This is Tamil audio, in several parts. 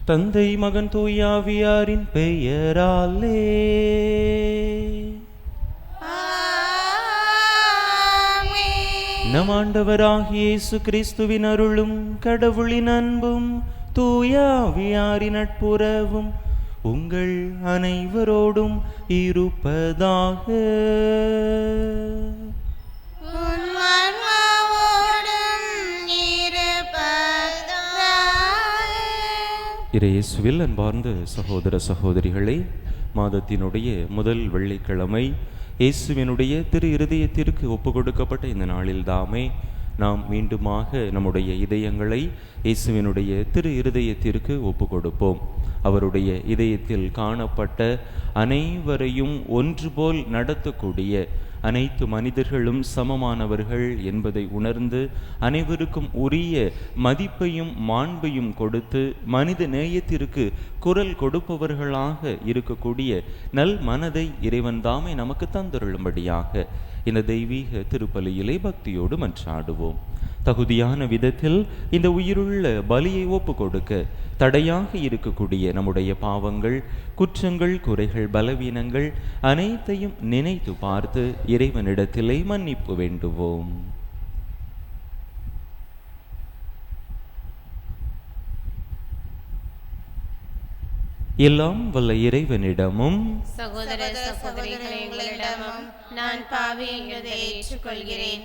தந்தை மகன் தூயாவியாரின் பெயராலே. நம் ஆண்டவராகிய இயேசு கிறிஸ்துவின் அருளும் கடவுளின் அன்பும் தூயாவியாரின் நட்புறவும் உங்கள் அனைவரோடும் இருப்பதாக. இயேசுவில் அன்பார்ந்த சகோதர சகோதரிகளே, மாதத்தினுடைய முதல் வெள்ளிக்கிழமை இயேசுவினுடைய திரு இருதயத்திற்கு ஒப்பு கொடுக்கப்பட்ட இந்த நாளில் தாமே நாம் மீண்டுமாக நம்முடைய இதயங்களை இயேசுவினுடைய திரு இருதயத்திற்கு ஒப்பு கொடுப்போம். அவருடைய இதயத்தில் காணப்பட்ட அனைவரையும் ஒன்றுபோல் நடத்தக்கூடிய, அனைத்து மனிதர்களும் சமமானவர்கள் என்பதை உணர்ந்து அனைவருக்கும் உரிய மதிப்பையும் மாண்பையும் கொடுத்து மனித நேயத்திற்கு குரல் கொடுப்பவர்களாக இருக்கக்கூடிய நல் மனதை இறைவன் தாமே நமக்கு தந்தருளும்படியாக இந்த தெய்வீக திருப்பலியிலே பக்தியோடு மன்றாடுவோம். தகுதியான விதத்தில் இந்த உயிருள்ள பலியை ஒப்பு கொடுக்க தடையாக இருக்கக்கூடிய நம்முடைய பாவங்கள், குற்றங்கள், குறைகள், பலவீனங்கள் அனைத்தையும் நினைத்து பார்த்து இறைவனிடத்திலே மன்னிப்பு வேண்டுவோம். எல்லாம் வல்ல இறைவனிடமும் சகோதர சகோதரிகளிடமும் நான் பாவி என்பதை ஏற்றுக்கொள்கிறேன்.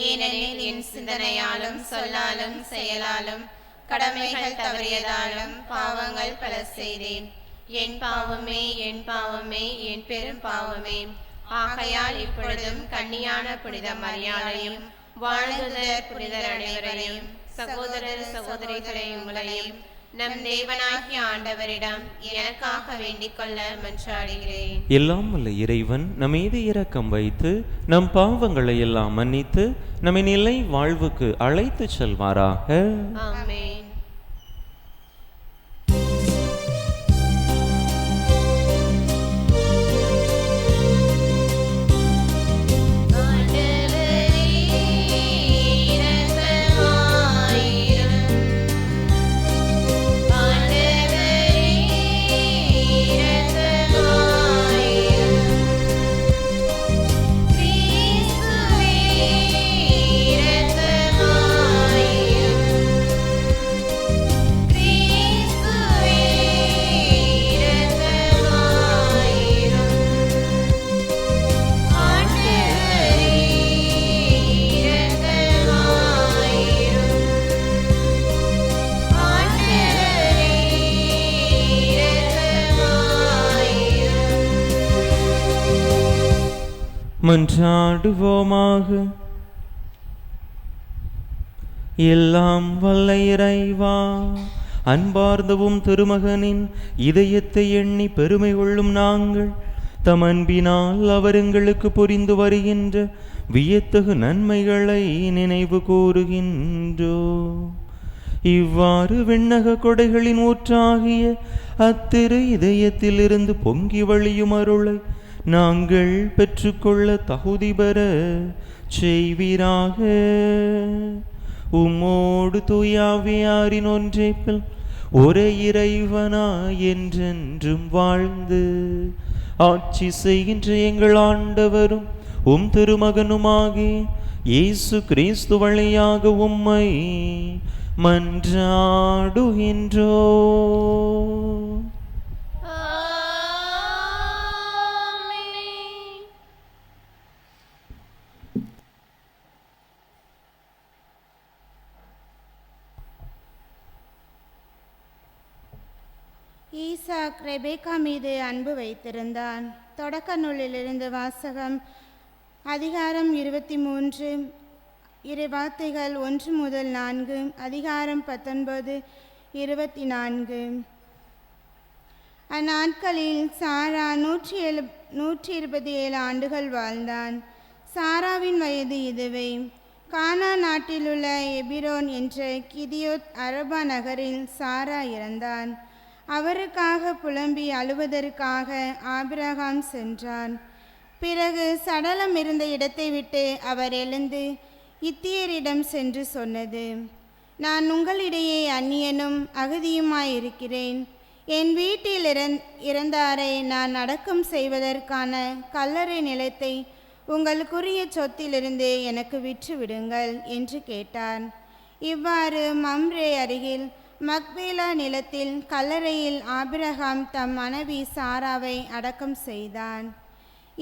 ஏனெனில் என் சிந்தனையாலும் சொல்லாலும் செயலாலும் கடமைகள் தவறியதாலும் பாவங்கள் பல செய்தேன். என் பாவமே, என் பாவமே, என் பெரும் பாவமே. ஆகையால் இப்பொழுதும் கன்னியான புனித மரியாதையும் வாழ்ந்துதர் புனிதர் அனைவரையும் சகோதரர் சகோதரிகளை உங்களையும் நம் தேவனாகிய ஆண்டவரிடம் எனக்காக வேண்டிக் கொள்ள மன்றாடுகிறேன். எல்லாம் வல்ல இறைவன் நம்மீது இரக்கம் வைத்து நம் பாவங்களை எல்லாம் மன்னித்து நம்மை நிலை வாழ்வுக்கு அழைத்து செல்வாராக. ஆமென். மன்றாடுவோமாக. எல்லாம் வல்ல இறைவா, அன்பார்ந்தவும் திருமகனின் இதயத்தை எண்ணி பெருமை கொள்ளும் நாங்கள் தம் அன்பினால் அவர் எங்களுக்கு புரிந்து வருகின்ற வியத்தகு நன்மைகளை நினைவு கூறுகின்றோ. இவ்வாறு விண்ணக கொடைகளின் ஊற்றாகிய அத்திரு இதயத்திலிருந்து பொங்கி வழியும் அருளை நாங்கள் பெற்றுக்கொள்ள தகுதி பெற செய்வீராக. உம்மோடு தூயாவியாரின் ஒன்றைப்பில் ஒரே இறைவனாய் என்றென்றும் வாழ்ந்து ஆட்சி செய்கின்ற எங்கள் ஆண்டவரும் உம் திருமகனுமாகி இயேசு கிறிஸ்து வழியாக உம்மை மன்றாடுகின்றோ. ஈசாக் ரெபேக்கா மீது அன்பு வைத்திருந்தான். தொடக்க நூலிலிருந்து வாசகம். அதிகாரம் 23, இறை வார்த்தைகள் 1 முதல் 4. அதிகாரம் 19, 24. அந்நாட்களில் சாரா 127 ஆண்டுகள் வாழ்ந்தான். சாராவின் வயது இதுவே. கானா நாட்டிலுள்ள எபிரோன் என்ற கிதியோத் அரபா நகரில் சாரா இறந்தான். அவருக்காக புலம்பி அழுவதற்காக ஆபிரகாம் சென்றான். பிறகு சடலம் இருந்த இடத்தை விட்டு அவர் எழுந்து இத்தியரிடம் சென்று சொன்னது: நான் உங்களிடையே அந்நியனும் அகதியுமாயிருக்கிறேன். என் வீட்டில் இறந்தாரை நான் அடக்கம் செய்வதற்கான கல்லறை நிலத்தை உங்களுக்குரிய சொத்திலிருந்து எனக்கு விற்றுவிடுங்கள் என்று கேட்டான். இவ்வாறு மம்ரே அருகில் மக்பேலா நிலத்தில் கல்லறையில் ஆபிரகாம் தம் மனைவி சாராவை அடக்கம் செய்தான்.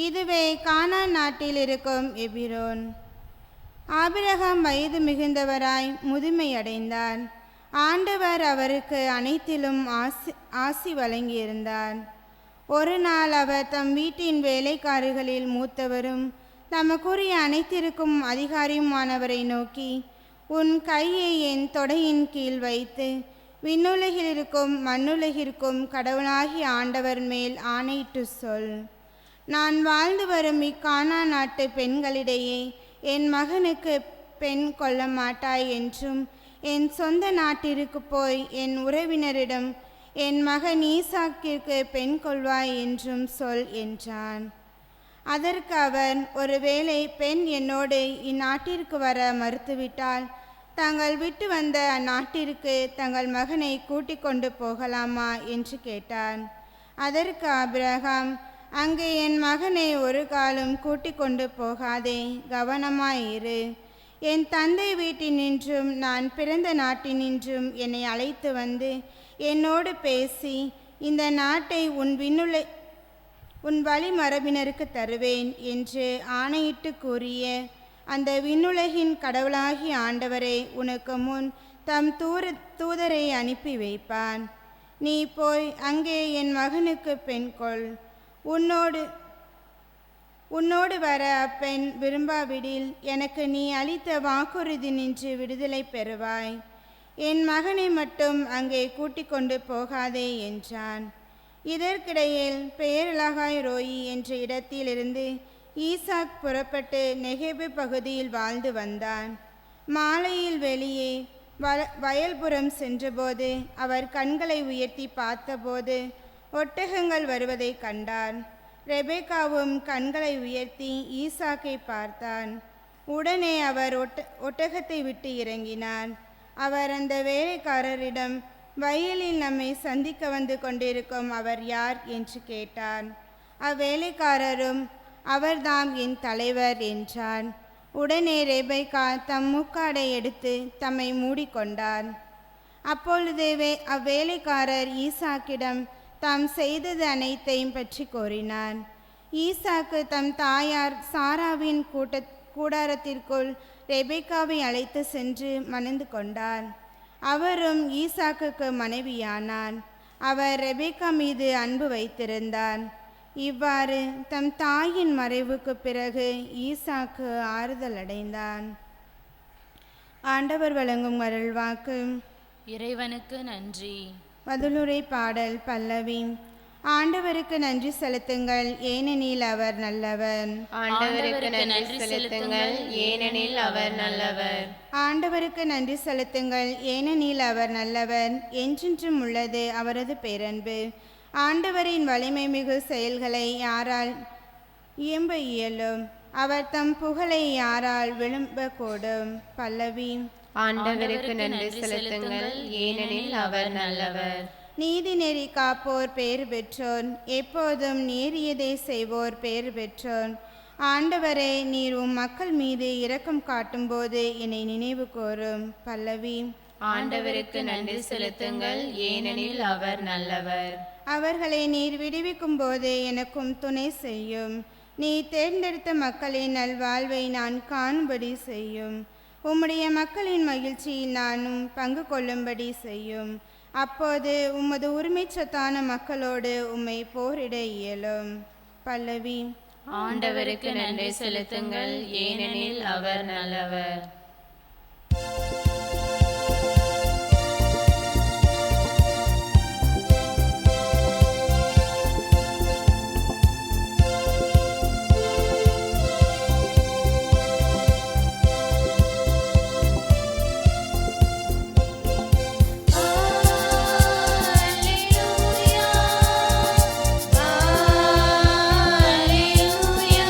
இதுவே கானான் நாட்டில் இருக்கும் எபிரோன். ஆபிரகாம் வயது மிகுந்தவராய் முதுமையடைந்தார். ஆண்டவர் அவருக்கு அனைத்திலும் ஆசி வழங்கியிருந்தார். ஒரு நாள் அவர் தம் வீட்டின் வேலைக்காரர்களில் மூத்தவரும் தமக்குரிய அனைத்திற்கும் அதிகாரியுமானவரை நோக்கி, உன் கையை என் தொடையின் கீழ் வைத்து விண்ணுலகில் இருக்கும் மண்ணுலகிற்கும் கடவுளாகிய ஆண்டவர் மேல் ஆணையிட்டு சொல், நான் வாழ்ந்து வரும் இக்கானான் நாட்டு பெண்களிடையே என் மகனுக்கு பெண் கொள்ள மாட்டாய் என்றும், என் சொந்த நாட்டிற்கு போய் என் உறவினரிடம் என் மகன் ஈசாக்கிற்கு பெண் கொள்வாய் என்றும் சொல் என்றான். அதற்கு அவர், ஒருவேளை பெண் என்னோடு இந்நாட்டிற்கு வர மறுத்துவிட்டால் தாங்கள் விட்டு வந்த அந்நாட்டிற்கு தங்கள் மகனை கூட்டிக் கொண்டு போகலாமா என்று கேட்டான். அதற்கு ஆபிரகாம், அங்கே என் மகனை ஒரு காலம் கூட்டிக் கொண்டு போகாதே, கவனமாயிரு. என் தந்தை வீட்டினின்றும் நான் பிறந்த நாட்டினின்றும் என்னை அழைத்து வந்து என்னோடு பேசி இந்த நாட்டை உன் வழிமரபினருக்கு தருவேன் என்று ஆணையிட்டு கூறிய அந்த விண்ணுலகின் கடவுளாகிய ஆண்டவரை உனக்கு முன் தம் தூதரை அனுப்பி வைப்பான். நீ போய் அங்கே என் மகனுக்கு பெண் கொள். உன்னோடு வர அப்பெண் விரும்பாவிடில் எனக்கு நீ அளித்த வாக்குறுதி நின்று விடுதலை பெறுவாய். என் மகனை மட்டும் அங்கே கூட்டிக் கொண்டு போகாதே என்றான். இதற்கிடையில் பெயர்லகாய் ரோயி என்ற இடத்திலிருந்து ஈசாக் புறப்பட்டு நெகேபு பகுதியில் வாழ்ந்து வந்தான். மாலையில் வெளியே வயல்புறம் சென்றபோது அவர் கண்களை உயர்த்தி பார்த்தபோது ஒட்டகங்கள் வருவதை கண்டான். ரெபேக்காவும் கண்களை உயர்த்தி ஈசாக்கை பார்த்தான். உடனே அவர் ஒட்டகத்தை விட்டு இறங்கினார். அவர் அந்த வேலைக்காரரிடம், வயலில் நம்மை சந்திக்க வந்து கொண்டிருக்கும் அவர் யார் என்று கேட்டார். அவ்வேலைக்காரரும், அவர்தாம் என் தலைவர் என்றார். உடனே ரெபேக்கா தம் முக்காடை எடுத்து தம்மை மூடிக்கொண்டார். அப்பொழுது அவ்வேலைக்காரர் ஈசாக்கிடம் தாம் செய்தது அனைத்தையும் பற்றி கூறினார். ஈசாக்கு தம் தாயார் சாராவின் கூடாரத்திற்குள் ரெபேக்காவை அழைத்து சென்று மணந்து கொண்டார். அவரும் ஈசாக்குக்கு மனைவியானார். அவர் ரெபேக்கா மீது அன்பு வைத்திருந்தார். இவ்வாறு தம் தாயின் மறைவுக்கு பிறகு ஈசாக்கு ஆறுதல் அடைந்தான். ஆண்டவர் வழங்கும் அருள்வாக்கு. இறைவனுக்கு நன்றி. பதிலுரை பாடல் பல்லவி. ஆண்டவருக்கு நன்றி செலுத்துங்கள், ஏனெனில் அவர் நல்லவர். ஆண்டவருக்கு நன்றி செலுத்துங்கள், ஏனெனில் அவர் நல்லவர். ஆண்டவருக்கு நன்றி செலுத்துங்கள், ஏனெனில் அவர் நல்லவர். என்றென்றும் உள்ளது அவரது பேரன்பு. ஆண்டவரின் வலிமை மிகு செயல்களை யாரால் இயம்ப இயலும்? அவர் தம் புகழை யாரால் விளம்பக்கூடும்? பல்லவி. ஆண்டவருக்கு நன்றி செலுத்துங்கள், ஏனெனில் அவர் நல்லவர். நீதி நெறி காப்போர் பேறு பெற்றோர், எப்போதும் நேரியதை செய்வோர் பேறு பெற்றோர். ஆண்டவரே, நீர் உம் மக்கள் மீது இரக்கம் காட்டும்போது என்னை நினைவு கூரும். பல்லவி. ஆண்டவருக்கு நன்றி செலுத்துங்கள், ஏனெனில் அவர் நல்லவர். அவர்களை நீர் விடுவிக்கும் போது எனக்கும் துணை செய்யும். நீ தேர்ந்தெடுத்த மக்களின் நல்வாழ்வை நான் காணும்படி செய்யும். உம்முடைய மக்களின் மகிழ்ச்சியில் நானும் பங்கு கொள்ளும்படி செய்யும். அப்போது உமது உரிமை சொத்தான மக்களோடு உம்மை போரிட இயலும். பல்லவி. ஆண்டவருக்கு நன்றி செலுத்துங்கள், ஏனெனில் அவர் நல்லவர். Alleluia.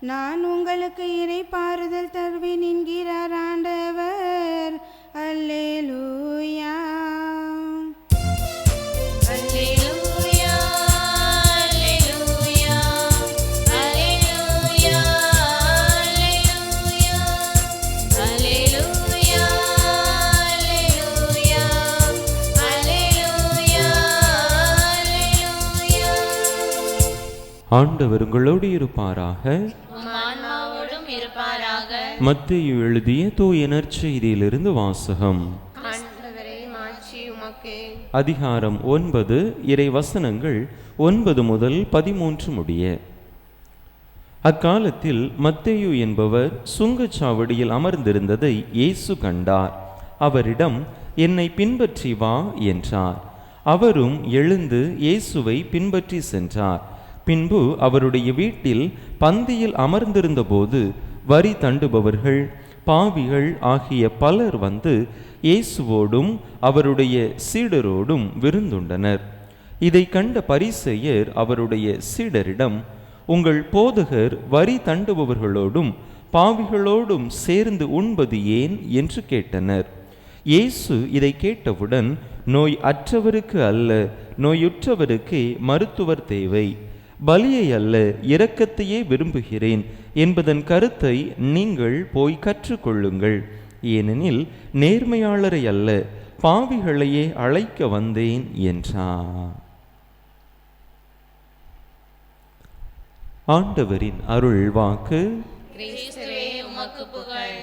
நான் உங்களுக்கு இறைபாறுதல் தருவேன் என்கிறார் ஆண்டவர். அல்லேலூயா. அல்லேலூயா, அல்லேலூயா, அல்லேலூயா, அல்லேலூயா, அல்லேலூயா, அல்லேலூயா, அல்லேலூயா. ஆண்டவர் உங்களோடு இருப்பாராக. உம் ஆன்மாவோடும் இருப்பாராக. மத்தேயு எழுதிய தூய நற்செய்தியிலிருந்து வாசகம். ஆண்டவரே, மாட்சி உமக்கே. அதிகாரம் 9, இறை வசனங்கள் 9 முதல் 13 முடிய. அக்காலத்தில் மத்தேயு என்பவர் சுங்கச்சாவடியில் அமர்ந்திருந்ததை இயேசு கண்டார். அவரிடம், என்னை பின்பற்றி வா என்றார். அவரும் எழுந்து இயேசுவை பின்பற்றி சென்றார். பின்பு அவருடைய வீட்டில் பந்தியில் அமர்ந்திருந்தபோது வரி தண்டுபவர்கள், பாவிகள் ஆகிய பலர் வந்து இயேசுவோடும் அவருடைய சீடரோடும் விருந்துண்டனர். இதை கண்ட பரிசேயர் அவருடைய சீடரிடம், உங்கள் போதகர் வரி தண்டுபவர்களோடும் பாவிகளோடும் சேர்ந்து உண்பது ஏன் என்று கேட்டனர். இயேசு இதை கேட்டவுடன், நோய் அற்றவருக்கு அல்ல, நோயுற்றவருக்கே மருத்துவர் தேவை. பலியை அல்ல, இரக்கத்தையே விரும்புகிறேன் என்பதன் கருத்தை நீங்கள் போய் கற்றுக்கொள்ளுங்கள். ஏனெனில் நேர்மையாளரை அல்ல, பாவிகளையே அழைக்க வந்தேன் என்றார். ஆண்டவரின் அருள் வாக்கு. கிறிஸ்துவே, உமக்கு புகழ்.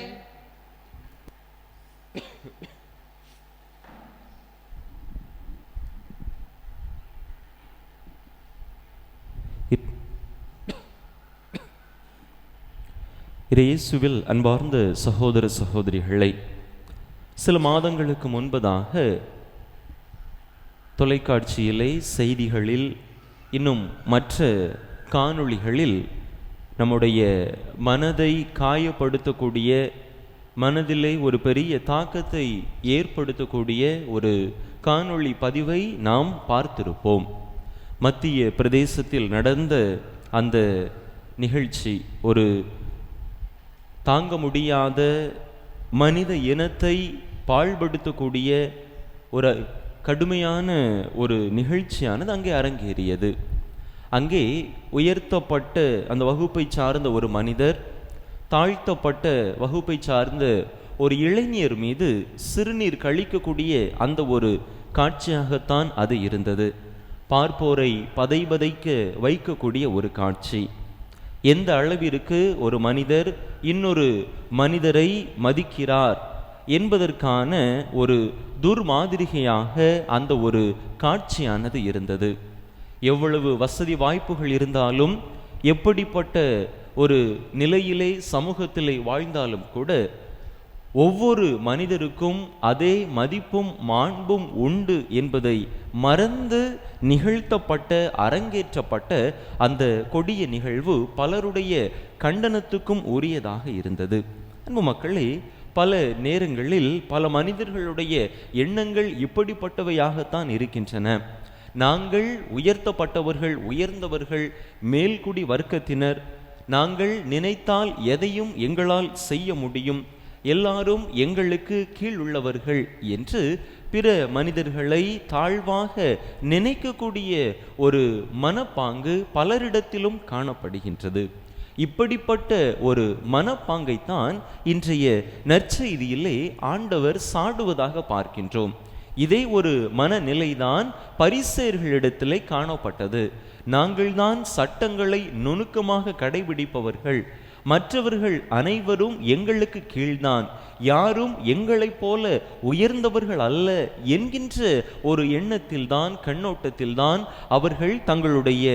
இயேசுவில் அன்பார்ந்த சகோதர சகோதரிகளை, சில மாதங்களுக்கு முன்பதாக தொலைக்காட்சியிலே, செய்திகளில், இன்னும் மற்ற காணொளிகளில் நம்முடைய மனதை காயப்படுத்தக்கூடிய, மனதிலே ஒரு பெரிய தாக்கத்தை ஏற்படுத்தக்கூடிய ஒரு காணொளி பதிவை நாம் பார்த்திருப்போம். மத்திய பிரதேசத்தில் நடந்த அந்த நிகழ்ச்சி ஒரு தாங்க முடியாத, மனித இனத்தை பாழ்படுத்தக்கூடிய ஒரு கடுமையான ஒரு நிகழ்ச்சியானது அங்கே அரங்கேறியது. அங்கே உயர்த்தப்பட்ட அந்த வகுப்பை சார்ந்த ஒரு மனிதர், தாழ்த்தப்பட்ட வகுப்பை சார்ந்த ஒரு இளைஞர் மீது சிறுநீர் கழிக்கக்கூடிய அந்த ஒரு காட்சியாகத்தான் அது இருந்தது. பார்ப்போரை பதைபதைக்க வைக்கக்கூடிய ஒரு காட்சி. எந்த அளவிற்கு ஒரு மனிதர் இன்னொரு மனிதரை மதிக்கிறார் என்பதற்கான ஒரு துர்மாதிரிகையாக அந்த ஒரு காட்சியானது இருந்தது. எவ்வளவு வசதி வாய்ப்புகள் இருந்தாலும், எப்படிப்பட்ட ஒரு நிலையிலே சமூகத்திலே வாழ்ந்தாலும் கூட, ஒவ்வொரு மனிதருக்கும் அதே மதிப்பும் மாண்பும் உண்டு என்பதை மறந்து நிகழ்த்தப்பட்ட, அரங்கேற்றப்பட்ட அந்த கொடிய நிகழ்வு பலருடைய கண்டனத்துக்கும் உரியதாக இருந்தது. அன்பு மக்களே, பல நேரங்களில் பல மனிதர்களுடைய எண்ணங்கள் இப்படிப்பட்டவையாகத்தான் இருக்கின்றன. நாங்கள் உயர்த்தப்பட்டவர்கள், உயர்ந்தவர்கள், மேல்குடி வர்க்கத்தினர், நாங்கள் நினைத்தால் எதையும் எங்களால் செய்ய முடியும், எல்லாரும் எங்களுக்கு கீழ் உள்ளவர்கள் என்று பிற மனிதர்களை தாழ்வாக நினைக்கக்கூடிய ஒரு மனப்பாங்கு பலரிடத்திலும் காணப்படுகின்றது. இப்படிப்பட்ட ஒரு மனப்பாங்கைத்தான் இன்றைய நற்செய்தியிலே ஆண்டவர் சாடுவதாக பார்க்கின்றோம். இதே ஒரு மனநிலைதான் பரிசேயர்களிடத்திலே காணப்பட்டது. நாங்கள்தான் சட்டங்களை நுணுக்கமாக கடைபிடிப்பவர்கள், மற்றவர்கள் அனைவரும் எங்களுக்கு கீழ்தான், யாரும் எங்களைப் போல உயர்ந்தவர்கள் அல்ல என்கின்ற ஒரு எண்ணத்தில்தான், கண்ணோட்டத்தில்தான் அவர்கள் தங்களுடைய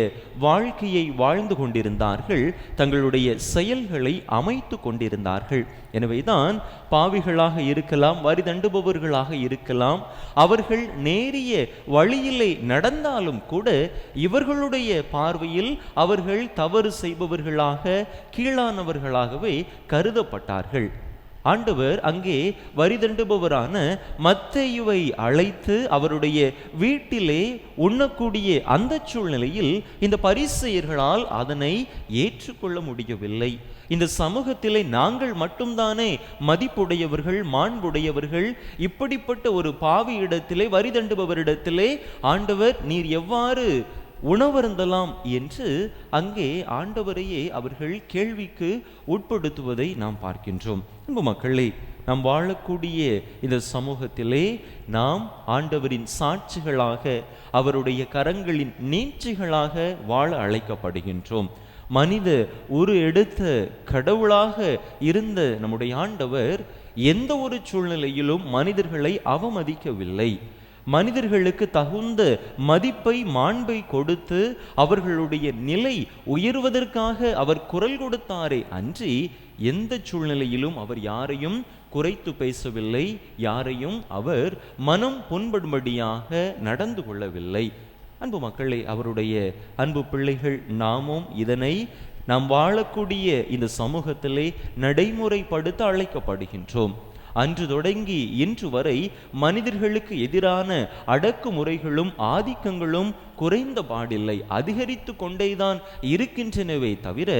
வாழ்க்கையை வாழ்ந்து கொண்டிருந்தார்கள், தங்களுடைய செயல்களை அமைத்து கொண்டிருந்தார்கள். எனவேதான் பாவிகளாக இருக்கலாம், வரி தண்டுபவர்களாக இருக்கலாம், அவர்கள் நேரிய வழியிலே நடந்தாலும் கூட இவர்களுடைய பார்வையில் அவர்கள் தவறு செய்பவர்களாக, கீழானவர்களாகவே கருதப்பட்டார்கள். ஆண்டவர் அங்கே வரி தண்டுபவரான மத்தேயுவை அழைத்து அவருடைய வீட்டிலே உண்ணக்கூடிய அந்த சூழ்நிலையில் இந்த பரிசேயர்களால் அதனை ஏற்றுக்கொள்ள முடியவில்லை. இந்த சமூகத்திலே நாங்கள் மட்டும்தானே மதிப்புடையவர்கள், மாண்புடையவர்கள், இப்படிப்பட்ட ஒரு பாவி இடத்திலே, வரி தண்டுபவரிடத்திலே ஆண்டவர் நீர் எவ்வாறு உணவருந்தலாம் என்று அங்கே ஆண்டவரையே அவர்கள் கேள்விக்கு உட்படுத்துவதை நாம் பார்க்கின்றோம். அன்பு மக்களே, நாம் வாழக்கூடிய இந்த சமூகத்திலே நாம் ஆண்டவரின் சாட்சிகளாக, அவருடைய கரங்களின் நீட்சிகளாக வாழ அழைக்கப்படுகின்றோம். மனித எடுத்த கடவுளாக இருந்த நம்முடைய ஆண்டவர் எந்த ஒரு சூழ்நிலையிலும் மனிதர்களை அவமதிக்கவில்லை. மனிதர்களுக்கு தகுந்த மதிப்பை, மாண்பை கொடுத்து அவர்களுடைய நிலை உயர்வதற்காக அவர் குரல் கொடுத்தாரே அன்றி எந்த சூழ்நிலையிலும் அவர் யாரையும் குறைத்து பேசவில்லை, யாரையும் அவர் மனம் புண்படும்படியாக நடந்து கொள்ளவில்லை. அன்பு மக்களே, அவருடைய அன்பு பிள்ளைகள் நாமும் இதனை நாம் வாழக்கூடிய இந்த சமூகத்திலே நடைமுறைப்படுத்த அழைக்கப்படுகின்றோம். அன்று தொடங்கி இன்று வரை மனிதர்களுக்கு எதிரான அடக்குமுறைகளும் ஆதிக்கங்களும் குறைந்த பாடில்லை, அதிகரித்து கொண்டேதான் இருக்கின்றனவே தவிர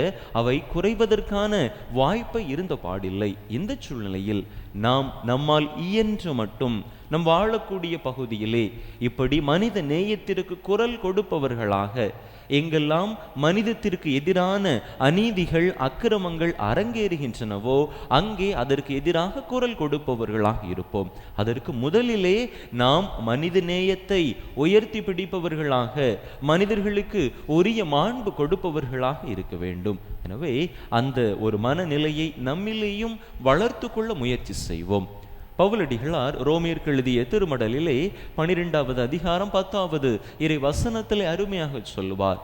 அவை குறைவதற்கான வாய்ப்பை இருந்த பாடில்லை. இந்த சூழ்நிலையில் நாம் நம்மால் இயன்ற மட்டும் நம் வாழக்கூடிய பகுதியிலே இப்படி மனித நேயத்திற்கு குரல் கொடுப்பவர்களாக, எங்கெல்லாம் மனிதத்திற்கு எதிரான அநீதிகள், அக்கிரமங்கள் அரங்கேறுகின்றனவோ அங்கே அதற்கு எதிராக குரல் கொடுப்பவர்களாக இருப்போம். அதற்கு முதலிலே நாம் மனித நேயத்தை உயர்த்தி பிடிப்பவர்களாக, மனிதர்களுக்கு உரிய மாண்பு கொடுப்பவர்களாக இருக்க வேண்டும். எனவே அந்த ஒரு மனநிலையை நம்மிலேயும் வளர்த்து கொள்ள முயற்சி செய்வோம். பவுலடிகளார் ரோமியருக்கு எழுதிய திருமடலிலே 12வது அதிகாரம் 10வது இறை வசனத்திலே அருமையாக சொல்லுவார்,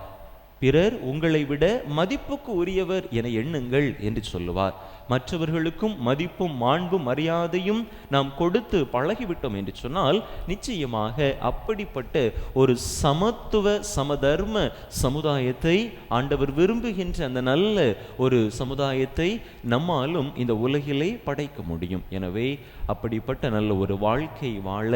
பிறர் உங்களை விட மதிப்புக்கு உரியவர் என எண்ணுங்கள் என்று சொல்லுவார். மற்றவர்களுக்கும் மதிப்பும் மாண்பும் மரியாதையும் நாம் கொடுத்து பழகிவிட்டோம் என்று சொன்னால் நிச்சயமாக அப்படிப்பட்ட ஒரு சமத்துவ சமதர்ம சமுதாயத்தை ஆண்டவர் விரும்புகின்ற அந்த நல்ல ஒரு சமுதாயத்தை நம்மாலும் இந்த உலகிலே படைக்க முடியும். எனவே அப்படிப்பட்ட நல்ல ஒரு வாழ்க்கை வாழ,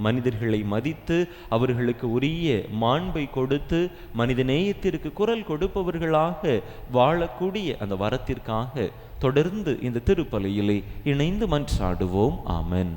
மனிதர்களை மதித்து அவர்களுக்கு உரிய மாண்பை கொடுத்து மனித நேயத்திற்கு குரல் கொடுப்பவர்களாக வாழக்கூடிய அந்த வரத்திற்காக தொடர்ந்து இந்த திருப்பலியிலே இணைந்து மன்றாடுவோம். ஆமென்.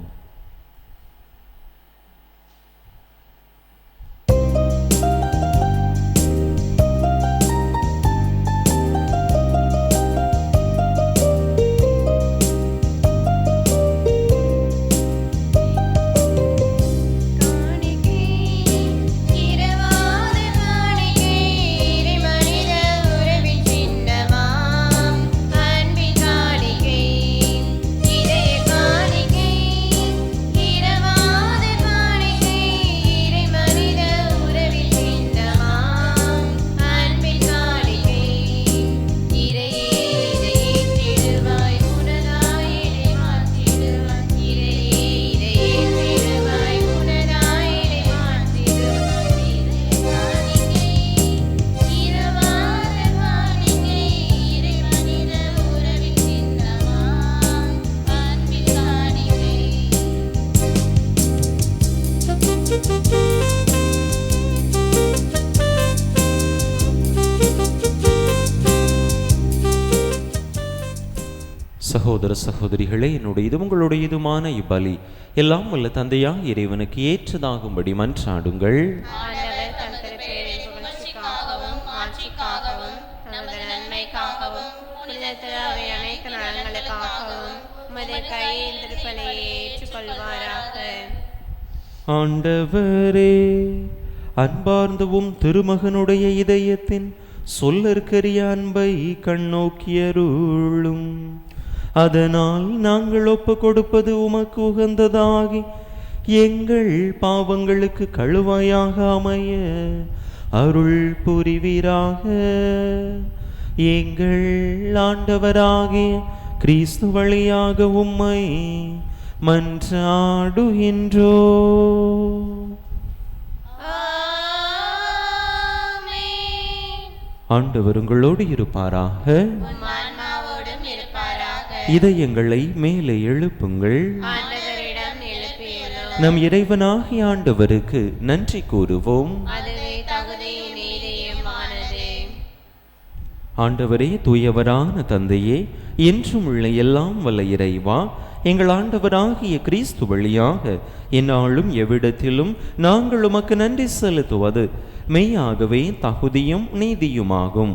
சகோதர சகோதரிகளே, என்னுடைய உங்களுடைய இதுமான இப்பலி எல்லாம் வல்ல தந்தையாக இறைவனுக்கு ஏற்றதாகும்படி மன்றாடுங்கள். ஆண்டவரே, அன்பார்ந்தவும் திருமகனுடைய இதயத்தின் சொல்லற்கரிய அன்பை கண்ணோக்கியருளும். அதனால் நாங்கள் ஒப்பு கொடுப்பது உமக்கு உகந்ததாகி எங்கள் பாவங்களுக்கு கழுவாயாக அமைய அருள் புரிவீராக. எங்கள் ஆண்டவராகிய கிறிஸ்து வழியாக உம்மை மன்றாடுகின்றோ. ஆண்டவர் உங்களோடு இருப்பாராக. இதயங்களை மேலே எழுப்புங்கள். ஆண்டவரிடம் எழுப்பியுள்ளோம். நம் இறைவனாகிய ஆண்டவருக்கு நன்றி கூறுவோம். அதுவே தகுதியும் நீதியுமானது. ஆண்டவரே, தூயவரான தந்தையே, என்றும் உள்ள எல்லாம் வல்ல இறைவா, எங்கள் ஆண்டவராகிய கிறிஸ்து வழியாக எந்நாளும் எவ்விடத்திலும் நாங்கள் உமக்கு நன்றி செலுத்துவது மெய்யாகவே தகுதியும் நீதியுமாகும்.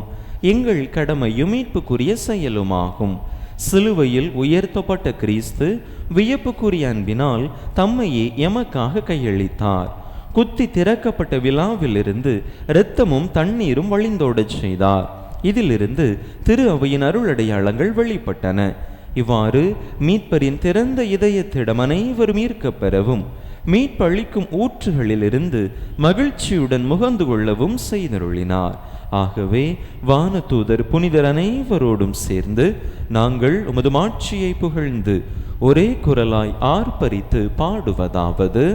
எங்கள் கடமையும் மீட்புக்குரிய செயலுமாகும். சிலுவையில் உயர்த்தப்பட்ட கிறிஸ்து வியப்புக்குரிய அன்பினால் தம்மையே எமக்காக கையளித்தார். குத்தி திறக்கப்பட்ட விழாவிலிருந்து இரத்தமும் தண்ணீரும் வழிந்தோடச் செய்தார். இதிலிருந்து திரு அவையின் அருளடையாளங்கள் வெளிப்பட்டன. இவ்வாறு மீட்பரின் திறந்த இதயத்திடம் அனைவரும் ஈர்க்கப் பெறவும் மீட்பளிக்கும் ஊற்றுகளிலிருந்து மகிழ்ச்சியுடன் முகந்து கொள்ளவும் செய்தருளினார். ஆகவே வானதூதர் புனிதர் அனைவரோடும் சேர்ந்து நாங்கள் உமது மாட்சியை புகழ்ந்து ஒரே குரலாய் ஆர்ப்பரித்து பாடுவதாவது: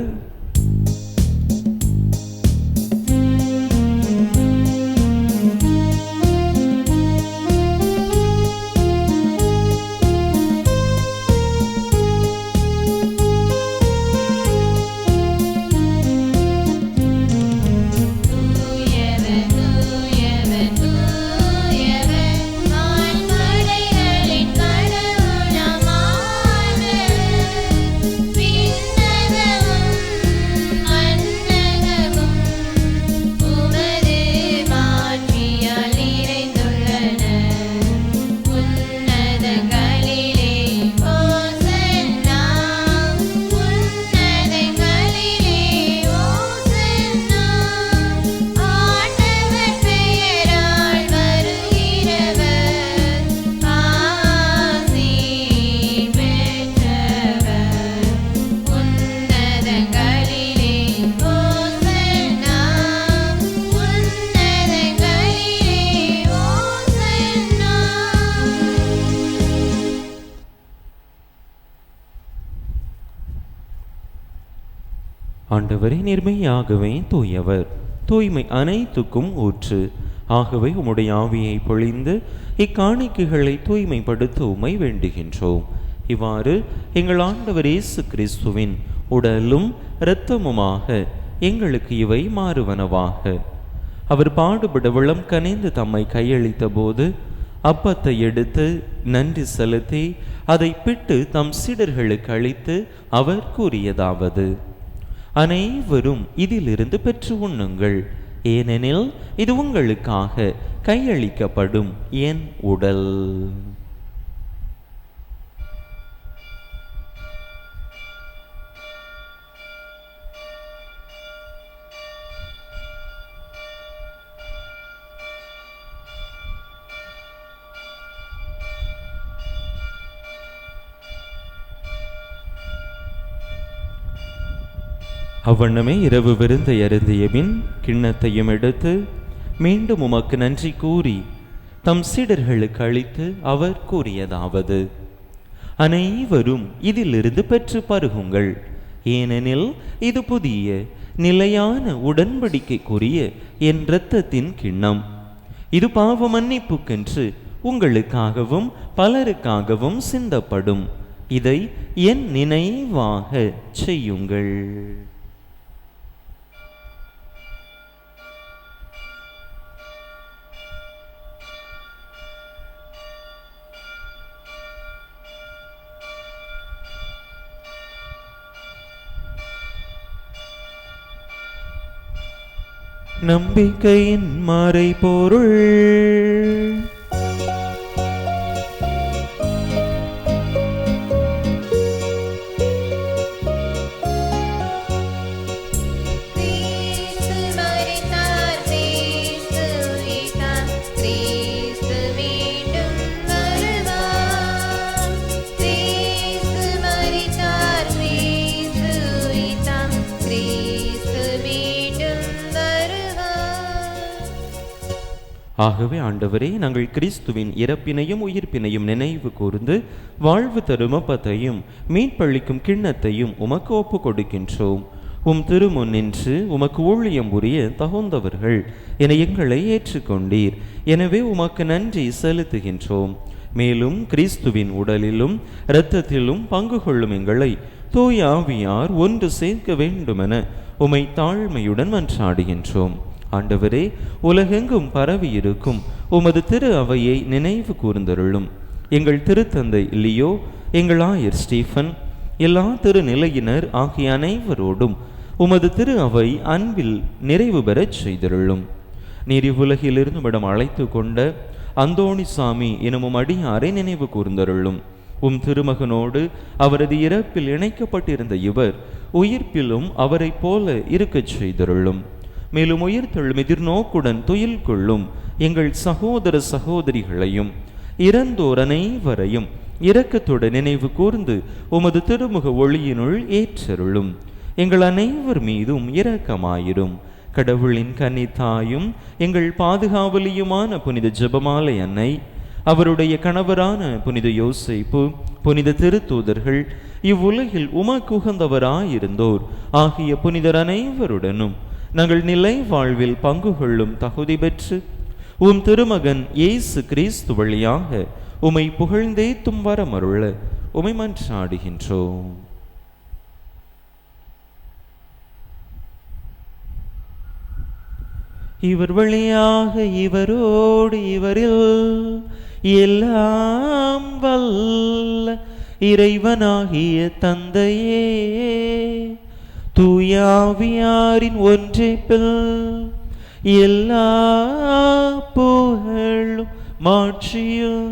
ஆண்டவரே, நேர்மையாகவே தூயவர், தூய்மை அனைத்துக்கும் ஊற்று. ஆகவே உம்முடைய ஆவியை பொழிந்து இக்காணிக்கைகளை தூய்மைப்படுத்த உம்மை வேண்டுகின்றோம். இவ்வாறு எங்கள் ஆண்டவர் இயேசு கிறிஸ்துவின் உடலும் இரத்தமுமாக எங்களுக்கு இவை மாறுவனவாக. அவர் பாடுபட விளம் கனிந்து தம்மை கையளித்த போது அப்பத்தை எடுத்து நன்றி செலுத்தி அதை பிட்டு தம் சீடர்களுக்கு அளித்து அவர் கூறியதாவது: அனைவரும் இதிலிருந்து பெற்று உண்ணுங்கள், ஏனெனில் இது உங்களுக்காக கையளிக்கப்படும் என் உடல். அவ்வண்ணமே இரவு விருந்தை அருந்திய பின் கிண்ணத்தையும் எடுத்து மீண்டும் உமக்கு நன்றி கூறி தம் சீடர்களுக்கு அளித்து அவர் கூறியதாவது: அனைவரும் இதிலிருந்து பெற்று பருகுங்கள், ஏனெனில் இது புதிய நிலையான உடன்படிக்கைக்குரிய என் இரத்தத்தின் கிண்ணம். இது பாவ மன்னிப்புக்கென்று உங்களுக்காகவும் பலருக்காகவும் சிந்தப்படும். இதை என் நினைவாக செய்யுங்கள். நம்பிக்கையின் மறைபொருள். ஆகவே ஆண்டவரே, நாங்கள் கிறிஸ்துவின் இறப்பினையும் உயிர்ப்பினையும் நினைவு கூர்ந்து வாழ்வு தரும் அப்பத்தையும் மீட்பளிக்கும் கிண்ணத்தையும் உமக்கு ஒப்பு கொடுக்கின்றோம். உம் திருமுன் நின்று உமக்கு ஊழியம் புரிய தகுந்தவர்கள் என எங்களை ஏற்றுக்கொண்டீர். எனவே உமக்கு நன்றி செலுத்துகின்றோம். மேலும் கிறிஸ்துவின் உடலிலும் இரத்தத்திலும் பங்கு கொள்ளும் எங்களை தூய ஆவியார் ஒன்று சேர்க்க வேண்டுமென உமை தாழ்மையுடன் மன்றாடுகின்றோம். ஆண்டவரே, உலகெங்கும் பரவி இருக்கும் உமது திரு அவையை நினைவு கூர்ந்தருளும். எங்கள் திருத்தந்தை லியோ, எங்கள் ஆயர் ஸ்டீஃபன், எல்லா திருநிலையினர் ஆகிய அனைவரோடும் உமது திரு அவை அன்பில் நிறைவு பெறச் செய்தருளும். நீர் இவ்வுலகிலிருந்து விடம் அழைத்து கொண்ட அந்தோணிசாமி எனும் அடியாரை நினைவு கூர்ந்தருளும். திருமகனோடு அவரது இறப்பில் இணைக்கப்பட்டிருந்த இவர் உயிர்ப்பிலும் அவரை போல இருக்கச் செய்தருளும். மேலும் உயிர்த்தெழும் எதிர்நோக்குடன் துயில் கொள்ளும் எங்கள் சகோதர சகோதரிகளையும் இறந்தோர் அனைவரையும் இரக்கத்துடன் நினைவு கூர்ந்து உமது திருமுக ஒளியினுள் ஏற்றருளும். எங்கள் அனைவர் மீதும் இரக்கமாயிரும். கடவுளின் கன்னித்தாயும் எங்கள் பாதுகாவலியுமான புனித ஜெபமாலை அன்னை, அவருடைய கணவரான புனித யோசேப்பு, புனித திருத்தூதர்கள், இவ்வுலகில் உமக்கு உகந்தவராயிருந்தோர் ஆகிய புனிதர் அனைவருடனும் நாங்கள் நிலை வாழ்வில் பங்கு கொள்ளும் தகுதி பெற்று திருமகன் இயேசு கிறிஸ்து வழியாக உமை புகழ்ந்தேத்தும் வரமருள உமை மன்றாடுகின்றோம். இவர் வழியாக இவரோடு இவரில் எல்லாம் வல்ல இறைவனாகிய தந்தையே, தூயாவியாரின் ஒன்றைப்பில் எல்லா புகழும் மாட்சியும்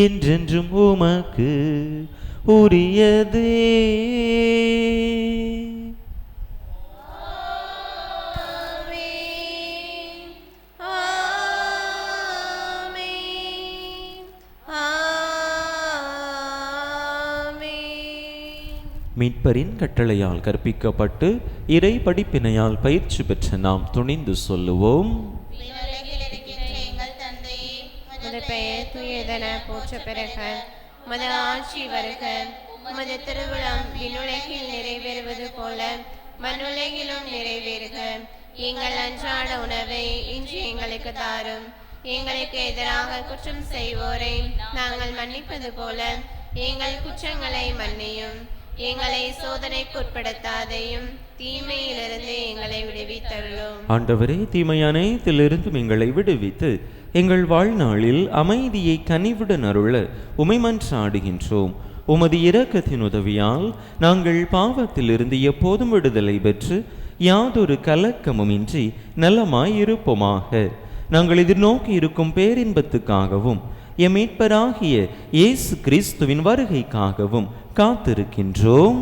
என்றென்றும் உமக்கு உரியதே. மீட்பரின் கட்டளையால் கற்பிக்கப்பட்டு இறை படிப்பினையால் பயிற்சி பெற்ற நாம் துணிந்து சொல்லுவோம். பெயர் தூயதென போற்ற பெறுக. உமது ஆட்சி வருக. உமது திருவிழம் விண்ணுலகில் நிறைவேறுவது போல மண்ணுலகிலும் நிறைவேறுக. எங்கள் அன்றாட உணவை இன்று எங்களுக்கு தாரும். எங்களுக்கு எதிராக குற்றம் செய்வோரை நாங்கள் மன்னிப்பது போல எங்கள் குற்றங்களை மன்னியும். எங்களை சோதனைக்கு உட்படுத்தாதையும் தீமையிலிருந்து எங்களை விடுவித்தருளும். ஆண்டவரே, தீமை அனைத்திலிருந்தும் எங்களை விடுவித்து எங்கள் வாழ்நாளில் அமைதியை கனிவுடன் அருள உமை மன்றாடுகின்றோம். உமது இரக்கத்தின் உதவியால் நாங்கள் பாவத்திலிருந்து எப்போதும் விடுதலை பெற்று யாதொரு கலக்கமுமின்றி நலமாயிருப்போமாக. நாங்கள் எதிர்நோக்கி இருக்கும் பேரின்பத்துக்காகவும் எம் மீட்பராகிய இயேசு கிறிஸ்துவின் வருகைக்காகவும் காத்திருக்கின்றோம்.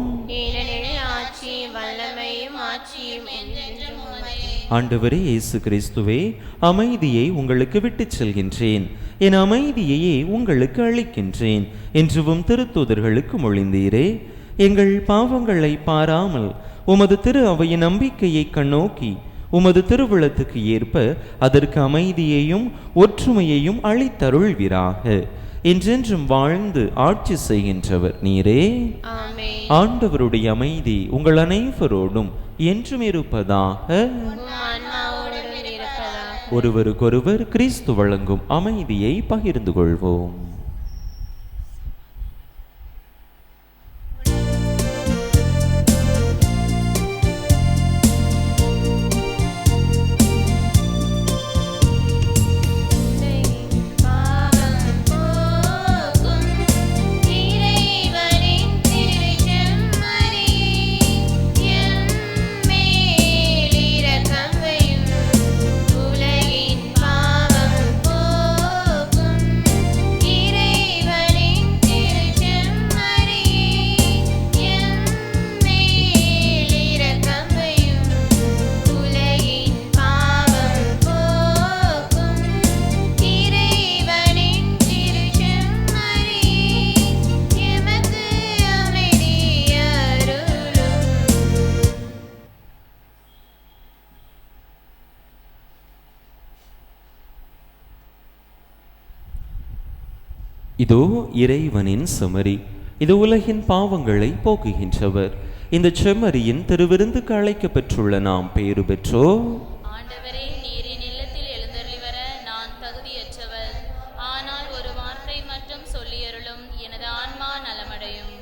ஆண்டவரே இயேசு கிறிஸ்துவே, அமைதியை உங்களுக்கு விட்டுச் செல்கின்றேன், என் அமைதியையே உங்களுக்கு அளிக்கின்றேன் என்றும் திருத்தூதர்களுக்கு மொழிந்தீரே. எங்கள் பாவங்களை பாராமல் உமது திரு அவையின் நம்பிக்கையை கண்ணோக்கி உமது திருவிழத்துக்கு ஏற்ப அதற்கு அமைதியையும் ஒற்றுமையையும் அளித்தருள்வீராக. என்றென்றும் வாழ்ந்து ஆட்சி செய்கின்றவர் நீரே. ஆண்டவருடைய அமைதி உங்கள் அனைவரோடும் என்றும் இருப்பதாக. ஒருவருக்கொருவர் கிறிஸ்து வழங்கும் அமைதியை பகிர்ந்து கொள்வோம். இதோ இறைவனின் செம்மறி, இது உலகின் பாவங்களை போக்குகின்றவர். இந்த செம்மறியின் திருவிருந்துக்கு அழைக்கப் பெற்றுள்ள நாம் பேறு பெற்றோ. ஆண்டவரே, நீரின் இல்லத்தில் எழுந்தருளி வர நான் தகுதியற்றவர். ஆனால் ஒரு வார்த்தை மட்டும் நலமடையும்.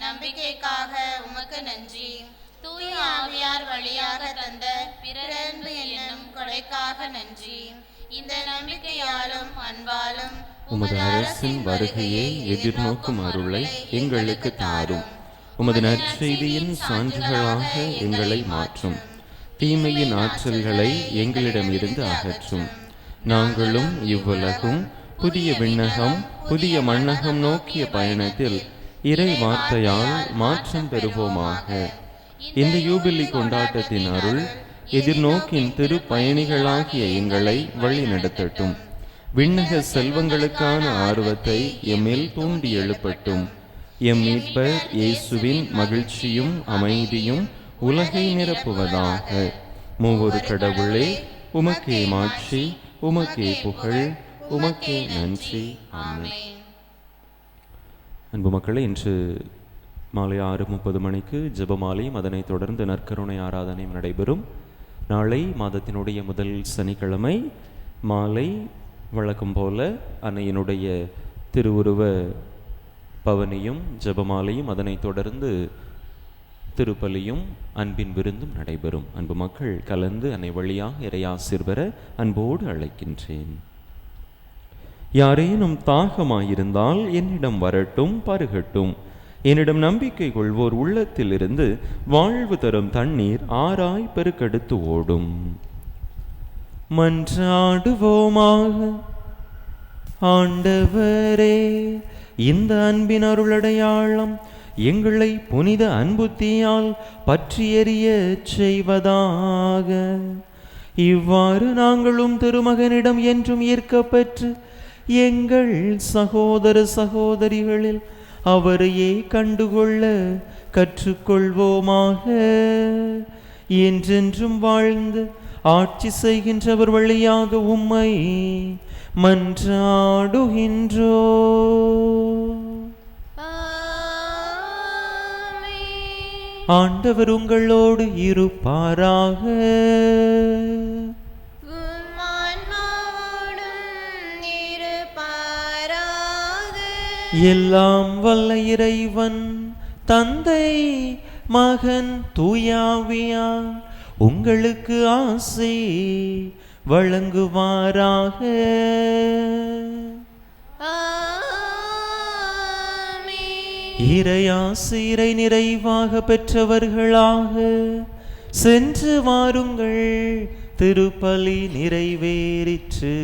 நம்பிக்கைக்காக உமக்கு நன்றி. தூய ஆவியார் வழியாக தந்த பிறரன்பு என்னும் கொடைக்காக நன்றி. இந்த நம்பிக்கையாலும் அன்பாலும் உமது அரசின் வருகையை எதிர்நோக்கும் அருளை எங்களுக்கு தாரும். உமது நற்செய்தியின் சான்றுகளாக எங்களை மாற்றும். தீமையின் ஆற்றல்களை எங்களிடமிருந்து அகற்றும். நாங்களும் இவ்வுலகும் புதிய விண்ணகம் புதிய மண்ணகம் நோக்கிய பயணத்தில் இறை வார்த்தையால் மாற்றம் பெறுவோமாக. இந்த யூபிலி கொண்டாட்டத்தின் அருள் எதிர்நோக்கின் திரு பயணிகளாகிய எங்களை வழி நடத்தட்டும். விண்ணக செல்வங்களுக்கான ஆர்வத்தை எம்மில் தூண்டி எழுப்பட்டும். எம் மீட்பர் இயேசுவின் மகிழ்ச்சியும் அமைதியும் உலகை நிரப்புவதாக. மூவொரு கடவுளே, உமக்கே மாட்சி, உமக்கே புகழ், உமக்கே நன்றி. ஆமென். அன்பு மக்களே, இன்று மாலை 6:30 மணிக்கு ஜெபமாலையும் அதனைத் தொடர்ந்து நற்கருணை ஆராதனையும் நடைபெறும். நாளை மாதத்தினுடைய முதல் சனிக்கிழமை மாலை வழக்கம் போல அன்னையினுடைய திருவுருவ பவனியும் ஜெபமாலையும் அதனைத் தொடர்ந்து திருப்பலியும் அன்பின் விருந்தும் நடைபெறும். அன்பு மக்கள் கலந்து அன்னை வழியாக இறையாசிர் பெற அன்போடு அழைக்கின்றேன். யாரேனும் தாகமாயிருந்தால் என்னிடம் வரட்டும், பருகட்டும். என்னிடம் நம்பிக்கை கொள்வோர் உள்ளத்திலிருந்து வாழ்வு தரும் தண்ணீர் ஆராய் பெருக்கெடுத்து ஓடும். மன்றாடுவோமாக. ஆண்டவரே, இந்த அன்பின் அருளடையாளம் எங்களை புனித அன்புத்தியால் பற்றி எறிய செய்வதாக. இவ்வாறு நாங்களும் திருமகனிடம் என்றும் ஈர்க்கப்பெற்று எங்கள் சகோதர சகோதரிகளில் அவரையே கண்டுகொள்ள கற்றுக்கொள்வோமாக. என்றென்றும் வாழ்ந்து ஆட்சி செய்கின்றவர் வழியாக உம்மை மன்றாடுகின்றோ. ஆண்டவர் உங்களோடு இருப்பாராக. எல்லாம் வல்ல இறைவன் தந்தை மகன் தூயாவியார் உங்களுக்கு ஆசி வழங்குவாராக. இறையாசிரை நிறைவாக பெற்றவர்களாக சென்று வாருங்கள். திருப்பலி நிறைவேறிற்று.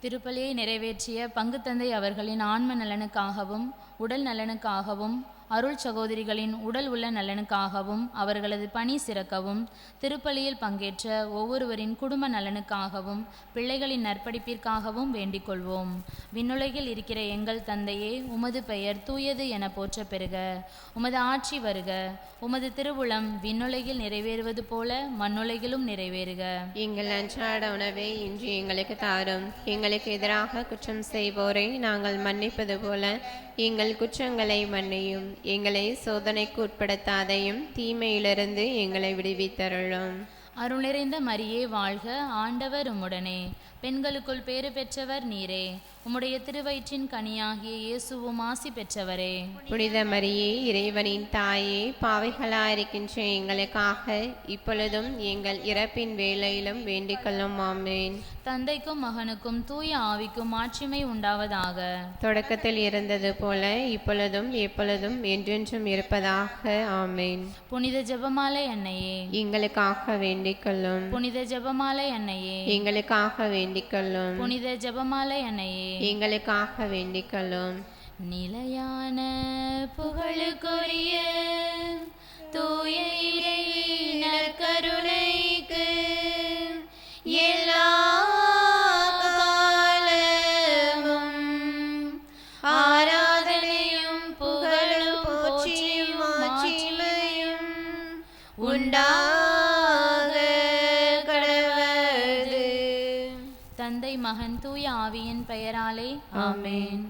திருப்பலியை நிறைவேற்றிய பங்கு தந்தை அவர்களின் ஆன்ம நலனுக்காகவும் உடல் நலனுக்காகவும் அருள் சகோதரிகளின் உடல் உள்ள நலனுக்காகவும் அவர்களது பணி சிறக்கவும் திருப்பலியில் பங்கேற்ற ஒவ்வொருவரின் குடும்ப நலனுக்காகவும் பிள்ளைகளின் நற்படிப்பிற்காகவும் வேண்டிக் கொள்வோம். விண்ணுலகில் இருக்கிற எங்கள் தந்தையே, உமது பெயர் தூயது என போற்ற பெறுக. உமது ஆட்சி வருக. உமது திருவுளம் விண்ணுலகில் நிறைவேறுவது போல மண்ணுலகிலும் நிறைவேறுக. எங்கள் அன்றாட உணவை இன்று எங்களுக்கு தாரும். எங்களுக்கு எதிராக குற்றம் செய்வோரை நாங்கள் மன்னிப்பது போல எங்கள் குற்றங்களை மன்னியும். எங்களை சோதனைக்கு உட்படுத்தாதையும் தீமையிலிருந்து எங்களை விடுவித்தருளும். அருள் நிறைந்த மரியே வாழ்க. ஆண்டவர் உம்முடனே. பெண்களுக்குள் பேறு பெற்றவர் நீரே. உம்முடைய திருவயிற்றின் கனியாகிய இயேசுவும் ஆசி பெற்றவரே. புனித மரியே, இறைவனின் தாயே, பாவிகளாயிருக்கின்ற எங்களுக்காக இப்பொழுதும் எங்கள் இறப்பின் வேளையிலும் வேண்டிக்கொள்ளும். ஆமேன். தந்தைக்கும் மகனுக்கும் தூய ஆவிக்கும் மாட்சிமை உண்டாவதாக. தொடக்கத்தில் இருந்தது போல இப்பொழுதும் எப்பொழுதும் என்றென்றும் இருப்பதாக. ஆமேன். புனித ஜெபமாலை அன்னையே, எங்களுக்காக வேண்டிக்கொள்ளும். புனித ஜெபமாலை அன்னையே, எங்களுக்காக வேண்டிக்கொள்ளும். புனித ஜெபமாலை அன்னையே, எங்களுக்காக வேண்டிக்கொள்ளும். நிலையான புகழுக்குரிய தூய இறையின் கருணைக்கு எல்லா காலமும் ஆராதனையும் புகழும் போற்றியும் மாட்சிமையும் உண்டாக கடவது. தந்தை மகன் தூய ஆவியின் பெயராலே ஆமென்.